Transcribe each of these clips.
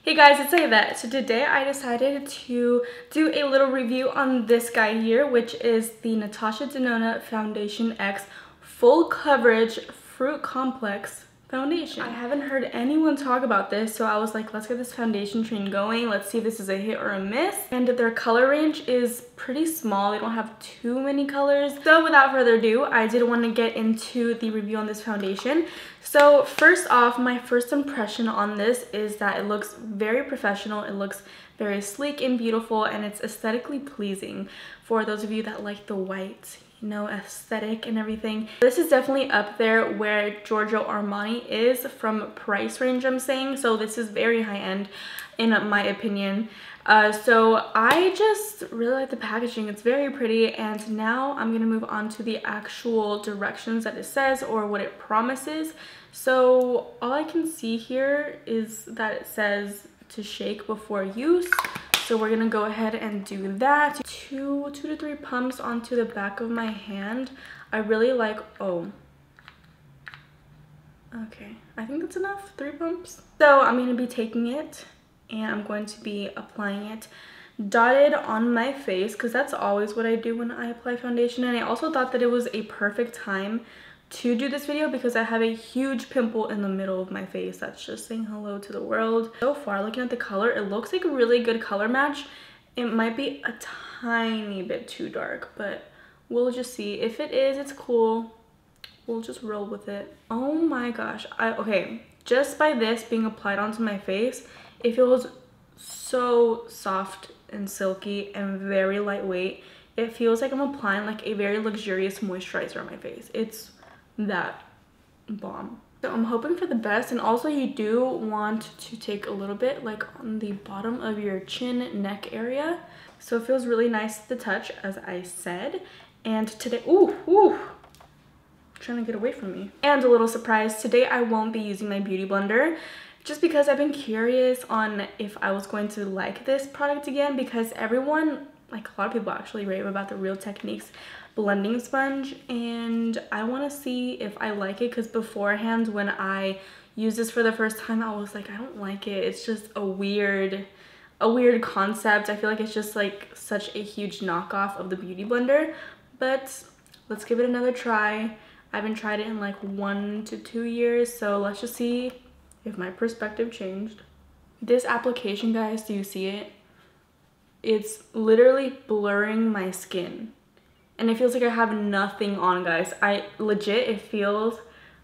Hey guys, it's Aidette. So today I decided to do a little review on this guy here, which is the Natasha Denona Foundation X Full Coverage Fruit Complex Foundation. I haven't heard anyone talk about this, so I was like, let's get this foundation train going. Let's see if this is a hit or a miss. And their color range is pretty small. They don't have too many colors. So without further ado, I did want to get into the review on this foundation. So first off, my first impression on this is that it looks very professional. It looks very sleek and beautiful, and it's aesthetically pleasing for those of you that like the white, you know, aesthetic and everything. This is definitely up there where Giorgio Armani is from price range, I'm saying. So this is very high end in my opinion. So I just really like the packaging. It's very pretty, and now I'm gonna move on to the actual directions that it says or what it promises. So all I can see here is that it says to shake before use. So we're gonna go ahead and do that. Two to three pumps onto the back of my hand. I really like, oh, okay, I think that's enough, 3 pumps. So I'm gonna be taking it and I'm going to be applying it dotted on my face, because that's always what I do when I apply foundation. And I also thought that it was a perfect time to do this video because I have a huge pimple in the middle of my face that's just saying hello to the world. So far, looking at the color, it looks like a really good color match. It might be a tiny bit too dark, but we'll just see. If it is, it's cool. We'll just roll with it. Oh my gosh. Okay, just by this being applied onto my face, it feels so soft and silky and very lightweight. It feels like I'm applying like a very luxurious moisturizer on my face. It's that bomb. So I'm hoping for the best, and also you do want to take a little bit like on the bottom of your chin neck area, so it feels really nice to the touch, as I said. And today, ooh, trying to get away from me. And a little surprise, today I won't be using my beauty blender, just because I've been curious on if I was going to like this product again, because everyone, like a lot of people actually rave about the Real Techniques blending sponge, and I want to see if I like it, because beforehand when I used this for the first time, I was like, I don't like it. It's just a weird concept. I feel like it's just like such a huge knockoff of the beauty blender, but let's give it another try. I haven't tried it in like 1 to 2 years, so let's just see if my perspective changed. This application, guys, do you see it? It's literally blurring my skin, and it feels like I have nothing on, guys. It feels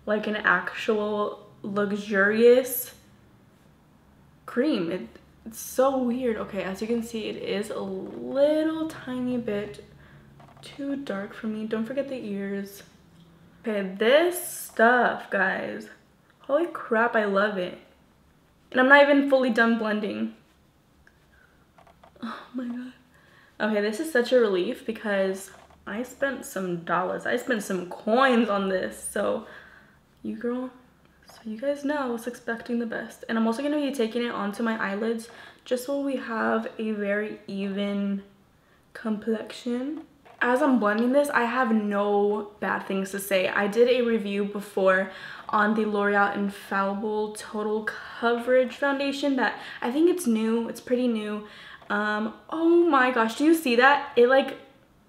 like an actual luxurious cream. It's so weird. Okay, as you can see, it is a little tiny bit too dark for me. Don't forget the ears. Okay, this stuff, guys, holy crap, I love it. And I'm not even fully done blending. Oh my god. Okay, this is such a relief because I spent some dollars. I spent some coins on this. So you guys know I was expecting the best. And I'm also going to be taking it onto my eyelids just so we have a very even complexion. As I'm blending this, I have no bad things to say. I did a review before on the L'Oreal Infallible Total Coverage Foundation that I think it's new. It's pretty new. Oh my gosh, do you see that? It like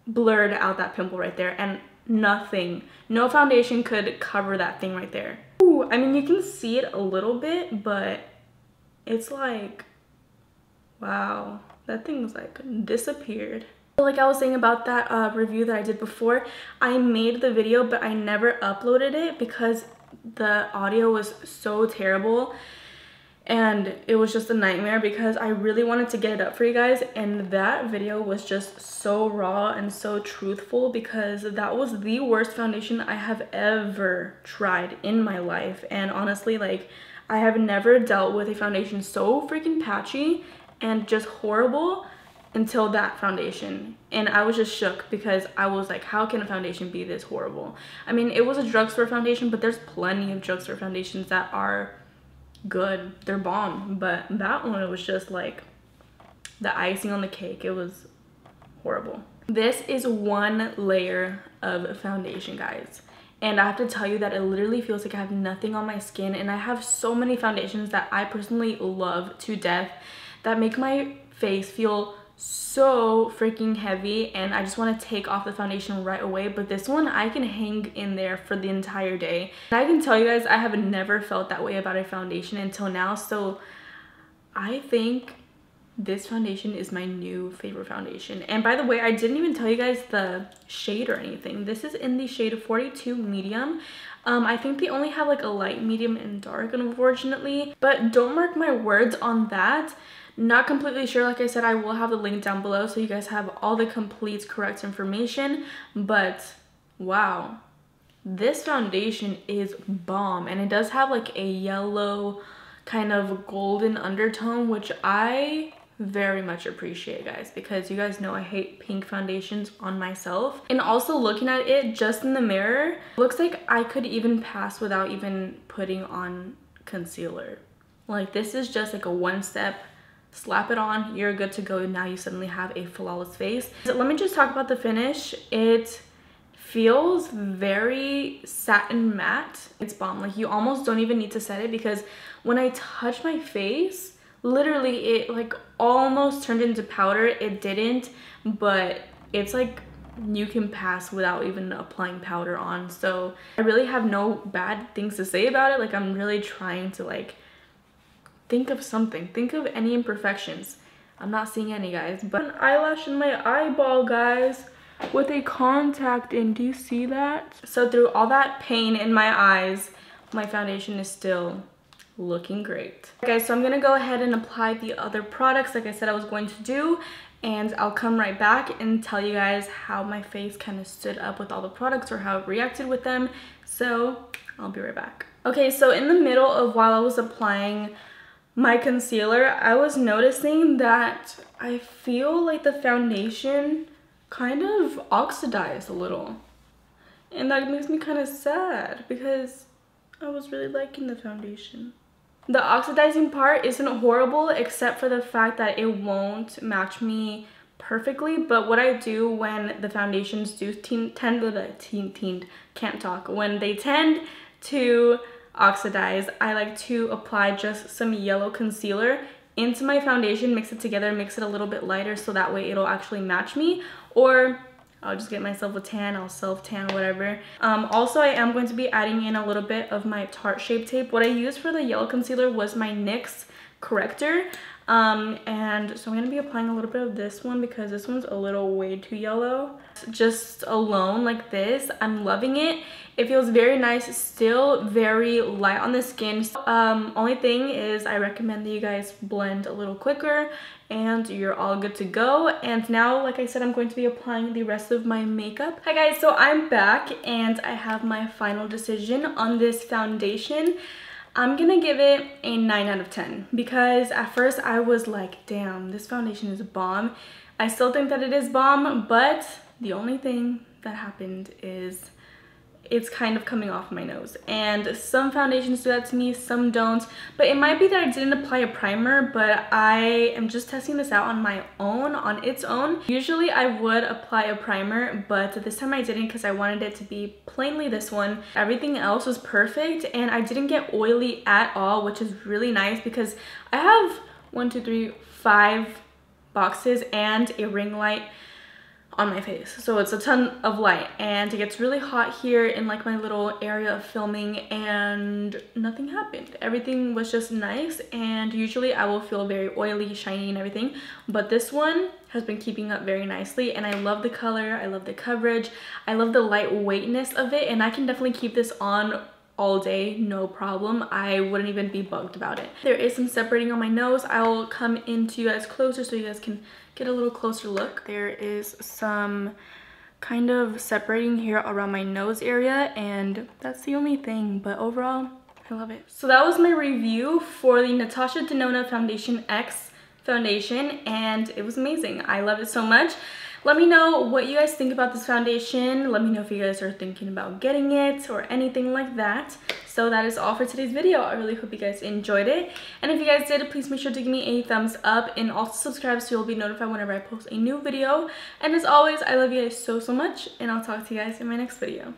blurred out that pimple right there, and no foundation could cover that thing right there. Ooh, I mean, you can see it a little bit, but it's like, wow, that thing's like disappeared. Like I was saying about that review that I did before, I made the video but I never uploaded it because the audio was so terrible, and it was just a nightmare because I really wanted to get it up for you guys, and that video was just so raw and so truthful because that was the worst foundation I have ever tried in my life. And honestly, like, I have never dealt with a foundation so freaking patchy and just horrible until that foundation. And I was just shook because I was like, how can a foundation be this horrible? I mean, it was a drugstore foundation, but there's plenty of drugstore foundations that are good, they're bomb, but that one, it was just like the icing on the cake. It was horrible. This is one layer of foundation, guys, and I have to tell you that it literally feels like I have nothing on my skin. And I have so many foundations that I personally love to death that make my face feel so freaking heavy, and I just want to take off the foundation right away. But this one, I can hang in there for the entire day. And I can tell you guys, I have never felt that way about a foundation until now. So I think this foundation is my new favorite foundation. And by the way, I didn't even tell you guys the shade or anything. This is in the shade 42 medium. I think they only have like a light, medium, and dark, unfortunately, but don't mark my words on that. Not completely sure. Like I said, I will have the link down below so you guys have all the complete correct information. But wow, this foundation is bomb, and it does have like a yellow kind of golden undertone, which I very much appreciate, guys, because you guys know I hate pink foundations on myself. And also looking at it just in the mirror, looks like I could even pass without even putting on concealer. Like, this is just like a one step, slap it on, you're good to go. Now you suddenly have a flawless face. So let me just talk about the finish. It feels very satin matte. It's bomb. Like, you almost don't even need to set it, because when I touch my face, literally it like almost turned into powder. It didn't, but it's like you can pass without even applying powder on. So I really have no bad things to say about it. Like, I'm really trying to like think of something, think of any imperfections. I'm not seeing any, guys. But an eyelash in my eyeball, guys, with a contact in. Do you see that? So through all that pain in my eyes, my foundation is still looking great. Okay, so I'm gonna go ahead and apply the other products like I said I was going to do, and I'll come right back and tell you guys how my face kind of stood up with all the products, or how it reacted with them. So I'll be right back. Okay, so in the middle of while I was applying my concealer, I was noticing that I feel like the foundation kind of oxidized a little, and that makes me kind of sad because I was really liking the foundation. The oxidizing part isn't horrible, except for the fact that it won't match me perfectly. But what I do when the foundations do when they tend to oxidize, I like to apply just some yellow concealer into my foundation, mix it together, mix it a little bit lighter, so that way it'll actually match me. Or I'll just get myself a tan, I'll self-tan, whatever. Also, I am going to be adding in a little bit of my Tarte Shape Tape. What I used for the yellow concealer was my NYX corrector. And so I'm going to be applying a little bit of this one because this one's a little way too yellow. Just alone like this, I'm loving it. It feels very nice, still very light on the skin. Only thing is I recommend that you guys blend a little quicker and you're all good to go. And now, like I said, I'm going to be applying the rest of my makeup. Hi guys, so I'm back and I have my final decision on this foundation. I'm gonna give it a 9 out of 10 because at first I was like, damn, this foundation is bomb. I still think that it is bomb, but the only thing that happened is it's kind of coming off my nose, and some foundations do that to me, some don't. But it might be that I didn't apply a primer, but I am just testing this out on my own, on its own. Usually I would apply a primer, but this time I didn't because I wanted it to be plainly this one. Everything else was perfect and I didn't get oily at all, which is really nice because I have 5 boxes and a ring light on my face, so it's a ton of light, and it gets really hot here in like my little area of filming, and nothing happened. Everything was just nice, and usually I will feel very oily, shiny, and everything, but this one has been keeping up very nicely, and I love the color, I love the coverage, I love the lightweightness of it, and I can definitely keep this on all day, no problem. I wouldn't even be bugged about it. There is some separating on my nose. I'll come into you guys closer so you guys can get a little closer look. There is some kind of separating here around my nose area, and that's the only thing, but overall I love it. So that was my review for the Natasha Denona Foundation X foundation, and it was amazing. I love it so much. Let me know what you guys think about this foundation. Let me know if you guys are thinking about getting it or anything like that. So that is all for today's video. I really hope you guys enjoyed it. And if you guys did, please make sure to give me a thumbs up and also subscribe so you'll be notified whenever I post a new video. And as always, I love you guys so much, and I'll talk to you guys in my next video.